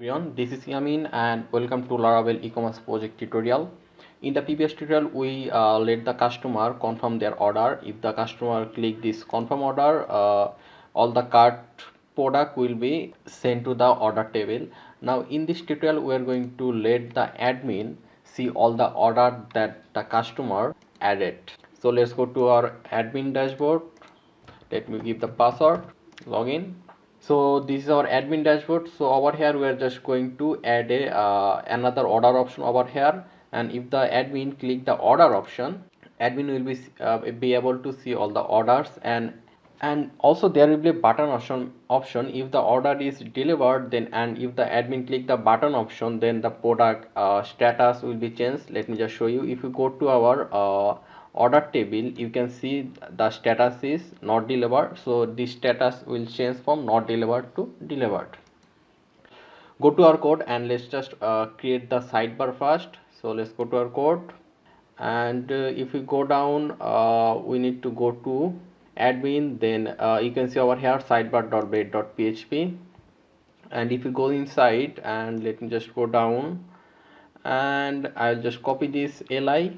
Everyone, this is Yamin and welcome to Laravel e-commerce project tutorial. In the previous tutorial, we let the customer confirm their order. If the customer click this confirm order, all the cart product will be sent to the order table. Now in this tutorial, we are going to let the admin see all the order that the customer added. So let's go to our admin dashboard. Let me give the password, login. So this is our admin dashboard. So over here we are just going to add a another order option over here, and if the admin click the order option, admin will be able to see all the orders, and also there will be a button option if the order is delivered, then and if the admin click the button option, then the product status will be changed. Let me just show you. If you go to our order table, you can see the status is not delivered, so this status will change from not delivered to delivered. Go to our code and let's just create the sidebar first. So let's go to our code, and if we go down, we need to go to admin, then you can see over here sidebar.blade.php, and if you go inside, and let me just go down, and I'll just copy this li,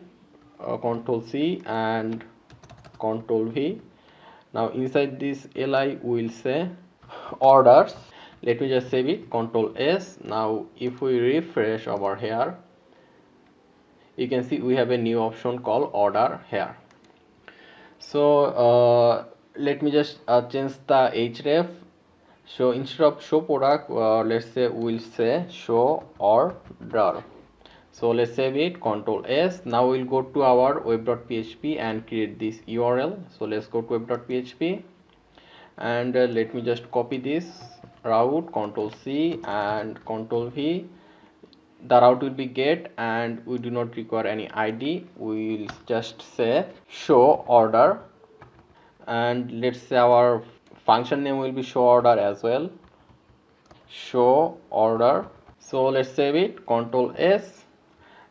control C and control V. Now inside this li we will say orders. Let me just save it, control S. Now if we refresh over here, you can see we have a new option called order here. So let me just change the href. So instead of show product, let's say we'll say show order. So let's save it, control S. Now we'll go to our web.php and create this URL. So let's go to web.php, and let me just copy this route, control C and control V. The route will be get, and we do not require any ID. We will just say show order, and let's say our function name will be show order as well, show order. So let's save it, control S.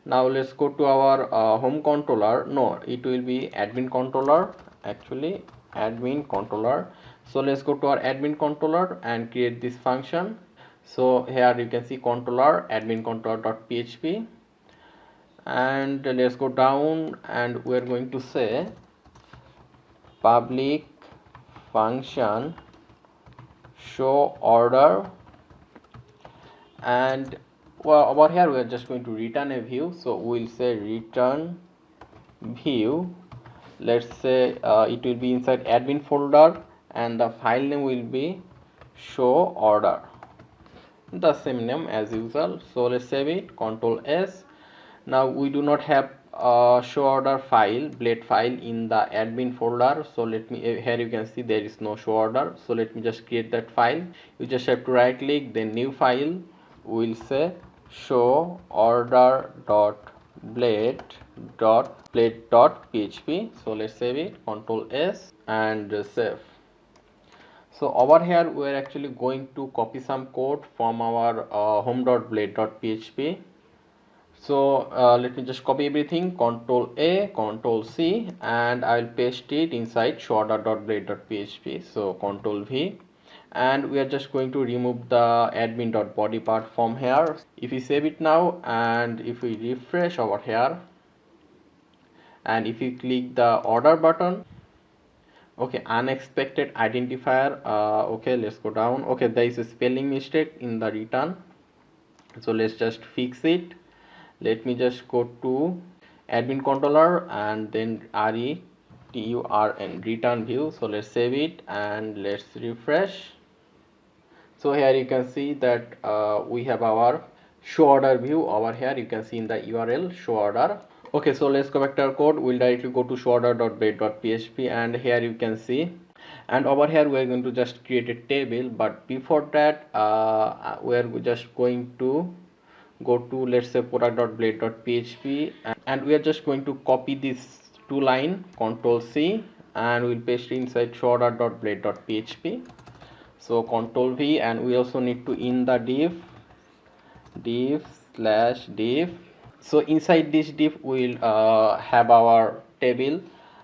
Now let's go to our home controller. No, it will be admin controller, actually admin controller. So let's go to our admin controller and create this function. So here you can see controller admin controller.php, and let's go down, and we're going to say public function show order, and well, over here we are just going to return a view. So we'll say return view. Let's say it will be inside admin folder, and the file name will be show order, the same name as usual. So let's save it, control S. Now we do not have show order file, blade file in the admin folder. So let me, here you can see there is no show order. So let me just create that file. You just have to right click, then new file. We'll say show order.blade.php. So let's save it, control S and save. So over here we are actually going to copy some code from our home.blade.php. So let me just copy everything, control A, control C, and I will paste it inside show.blade.php. So control V, and we are just going to remove the admin.body part from here. If we save it now, and if we refresh over here, and if you click the order button, okay, unexpected identifier, okay, let's go down. Okay, there is a spelling mistake in the return, so let's just fix it. Let me just go to admin controller and then return view. So let's save it and let's refresh. So here you can see that we have our show order view over here. You can see in the URL show order. Okay, so let's go back to our code. We'll directly go to show order.blade.php, and here you can see, and over here we are going to just create a table. But before that, we are just going to go to, let's say, product.blade.php, and we are just going to copy this two line, control C, and we'll paste it inside show.blade.php. So control V, and we also need to in the div/div. So inside this div we'll have our table.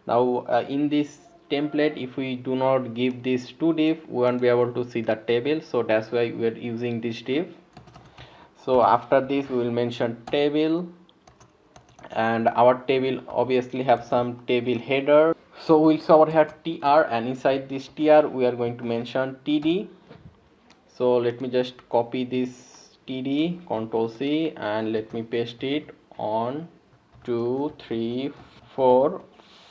Now in this template, if we do not give this to div, we won't be able to see the table, so that's why we are using this div. So after this we will mention table, and our table obviously have some table header, so we'll show over here tr, and inside this tr we are going to mention td. So let me just copy this td, Ctrl C, and let me paste it on 2 3 4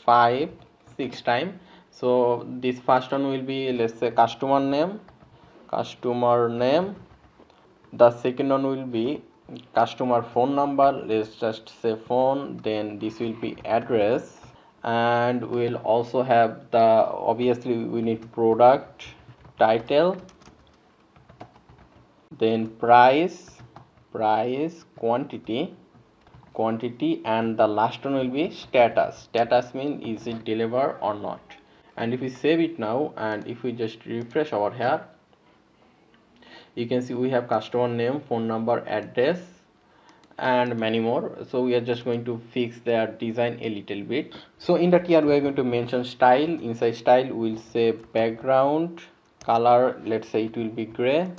5 6 times. So this first one will be, let's say, customer name. The second one will be customer phone number, let's just say phone. Then this will be address, and we'll also have the, obviously we need product title, then price, quantity, and the last one will be status means is it delivered or not. And if we save it now, and if we just refresh over here, you can see we have customer name, phone number, address, and many more. So we are just going to fix their design a little bit. So in the tier we are going to mention style. Inside style we'll say background color, let's say it will be gray.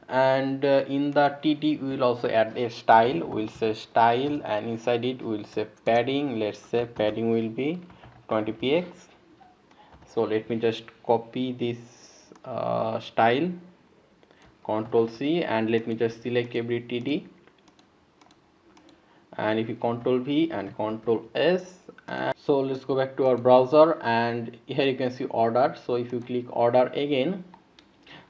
And in the td we will also add a style, we'll say style, and inside it we'll say padding, let's say padding will be 20 px. So let me just copy this style, Ctrl C, and let me just select every td, and if you Ctrl V and Ctrl S, and so let's go back to our browser, and here you can see order. So if you click order again,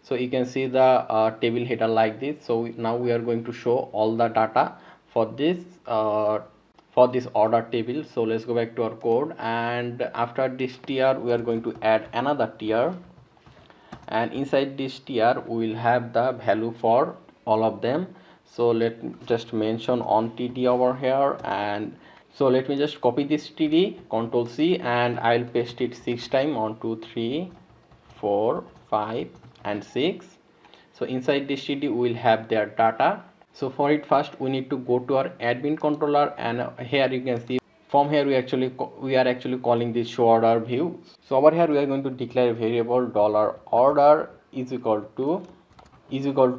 so you can see the table header like this. So now we are going to show all the data for this order table. So let's go back to our code, and after this tier we are going to add another tier, and inside this tier we will have the value for all of them. So let me just mention on td over here, and so let me just copy this td, Ctrl C, and I'll paste it 6 times on 2 3 4 5 and 6. So inside this td we will have their data. So for it, first we need to go to our admin controller, and here you can see from here we are actually calling this show order view. So over here we are going to declare a variable $order is equal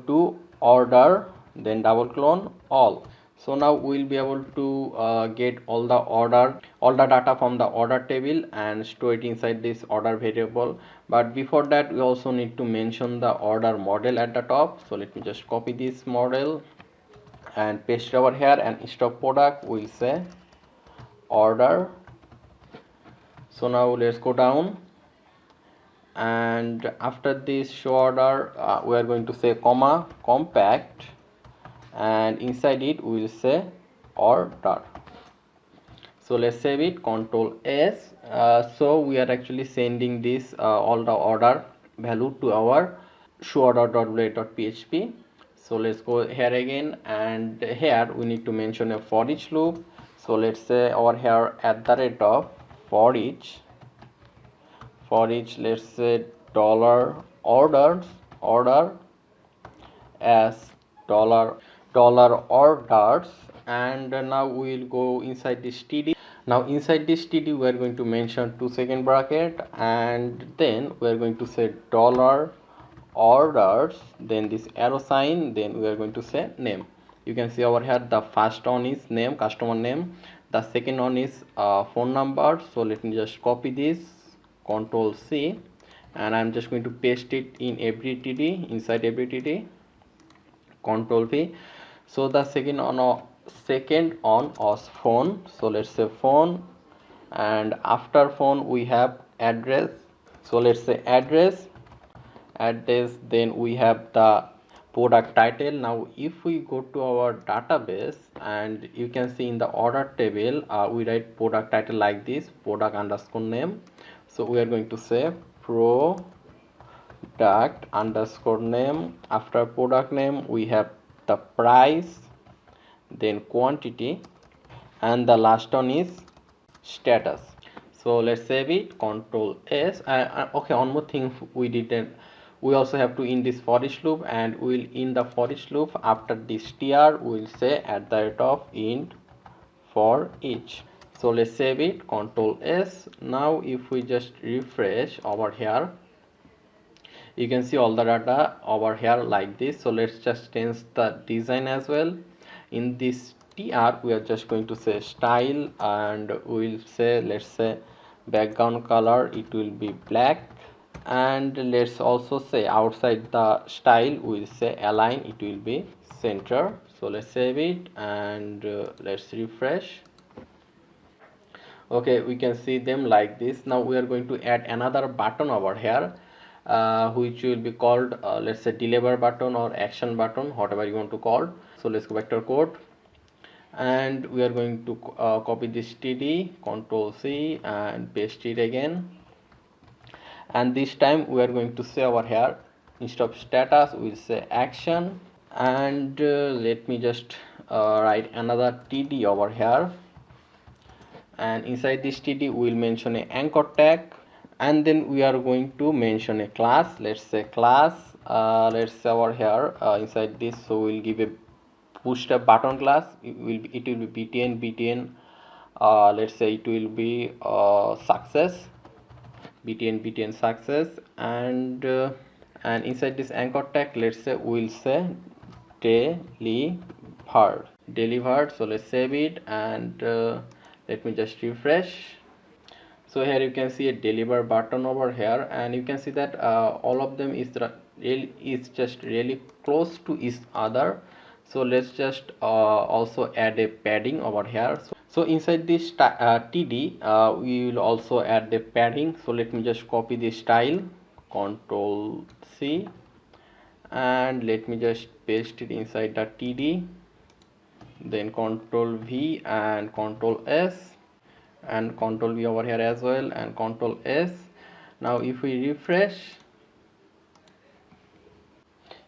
to order, then double clone all. So now we will be able to get all the data from the order table and store it inside this order variable. But before that we also need to mention the order model at the top. So let me just copy this model and paste it over here, and instead of product we'll say order. So now let's go down, and after this show order we are going to say comma compact, and inside it we will say order. So let's save it, Ctrl S. So we are actually sending this all the order value to our showOrder.blade.php. So let's go here again, and here we need to mention a for each loop. So let's say over here at the rate of for each, let's say order as orders, and now we will go inside this td. Now inside this td we are going to mention 2-second bracket, and then we are going to say $orders, then this arrow sign, then we are going to say name. You can see over here the first one is name, customer name, the second one is phone number. So let me just copy this, Ctrl C, and I'm just going to paste it in every td, inside every td, Ctrl V. So the second on was phone, so let's say phone, and after phone we have address. So let's say address, then we have the product title. Now if we go to our database, and you can see in the order table we write product title like this, product underscore name. So we are going to say product underscore name. After product name we have the price, then quantity, and the last one is status. So let's save it, Ctrl S. Okay, one more thing we didn't, we also have to in this for each loop, and we'll in the for each loop after this tr we'll say at the rate of int for each. So let's save it, Ctrl S. Now if we just refresh over here, You can see all the data over here like this. So let's just change the design as well. In this tr we are just going to say style, and we'll say, let's say background color, it will be black. And let's also say outside the style we'll say align, it will be center. So let's save it and let's refresh. Okay, we can see them like this. Now we are going to add another button over here, which will be called let's say deliver button or action button, whatever you want to call. So let's go back to our code, and we are going to copy this td, control c and paste it again. And this time we are going to say over here, instead of status we'll say action. And let me just write another td over here, and inside this td we will mention a anchor tag, and then we are going to mention a class. Let's say class, let's say over here inside this, so we'll give a push a button class. It will be btn, let's say it will be success, btn success. And inside this anchor tag, let's say we'll say delivered. So let's save it and let me just refresh. So here you can see a deliver button over here, and you can see that all of them is just really close to each other. So let's just also add a padding over here. So inside this td we will also add the padding. So let me just copy the style, control c, and let me just paste it inside the td, then control v and control s, and control V over here as well, and control S. Now if we refresh,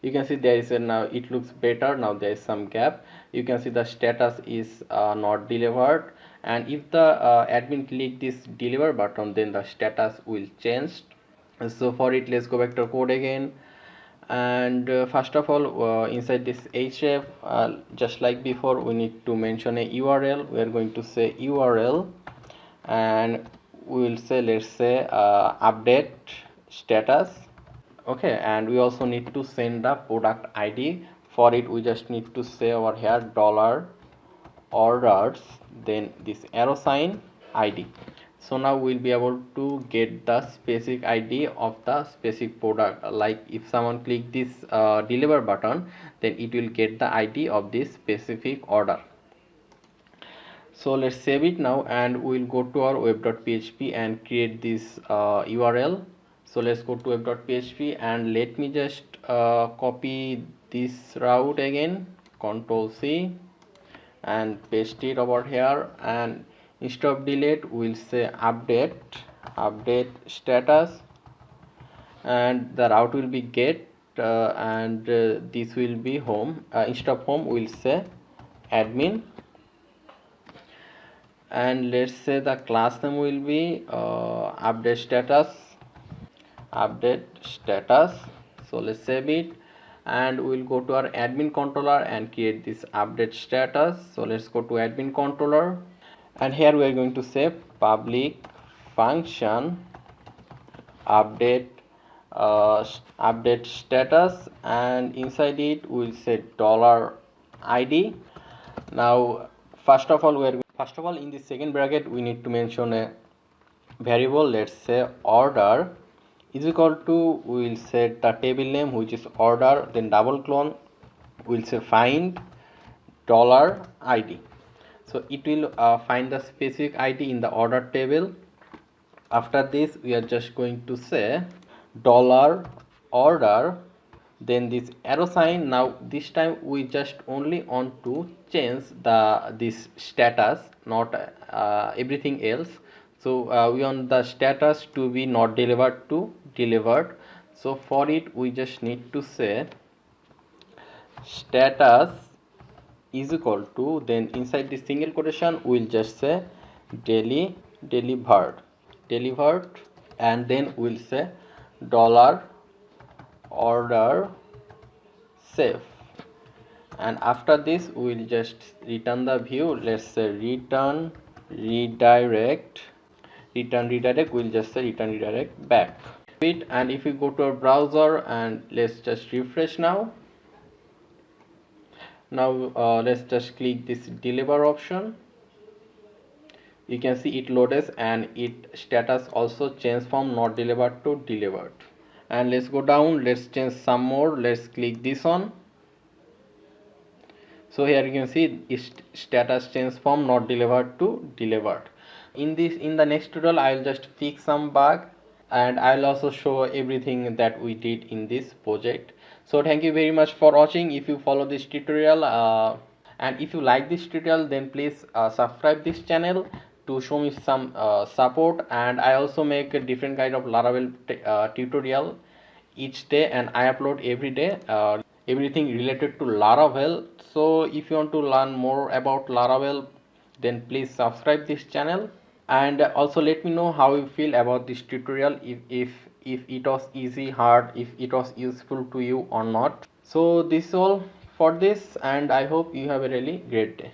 you can see there is a, now it looks better. Now there is some gap. You can see the status is not delivered, and if the admin click this deliver button, then the status will change. So for it, let's go back to code again. And first of all, inside this href, just like before, we need to mention a url. We are going to say url, and we will say, let's say update status. Okay, and we also need to send the product id. For it we just need to say over here dollar orders, then this arrow sign id. So now we'll be able to get the specific id of the specific product. Like if someone click this deliver button, then it will get the id of this specific order. So let's save it now, and we'll go to our web.php and create this url. So let's go to web.php, and let me just copy this route again, control c, and paste it over here. And instead of delete, we'll say update status, and the route will be get, and this will be home. Instead of home, we'll say admin, and let's say the class name will be update status. So let's save it, and we'll go to our admin controller and create this update status. So let's go to admin controller, and here we are going to say public function update update status, and inside it we'll say dollar id. Now first of all in the second bracket we need to mention a variable. Let's say order is equal to, we will set the table name, which is order, then double clone, we'll say find dollar id. So it will find the specific id in the order table. After this we are just going to say dollar order, then this arrow sign. Now this time we just only want to change this status, not everything else. So we want the status to be not delivered to delivered. So for it we just need to say status is equal to, then inside the single quotation we'll just say delivered, and then we'll say dollar order safe. And after this we'll just return the view. Let's say return redirect, we'll just say return redirect back. it. And if you go to our browser and let's just refresh now. Now let's just click this deliver option. You can see it loads and it status also changed from not delivered to delivered. And let's go down, let's change some more. Let's click this one. So here you can see its status changed from not delivered to delivered. In the next tutorial I'll just fix some bug, and I'll also show everything that we did in this project. So thank you very much for watching. If you follow this tutorial and if you like this tutorial, then please subscribe this channel to show me some support. And I also make a different kind of Laravel tutorial each day, and I upload every day everything related to Laravel. So if you want to learn more about Laravel, then please subscribe this channel. And also let me know how you feel about this tutorial, if it was easy, hard, if it was useful to you or not. So this is all for this, and I hope you have a really great day.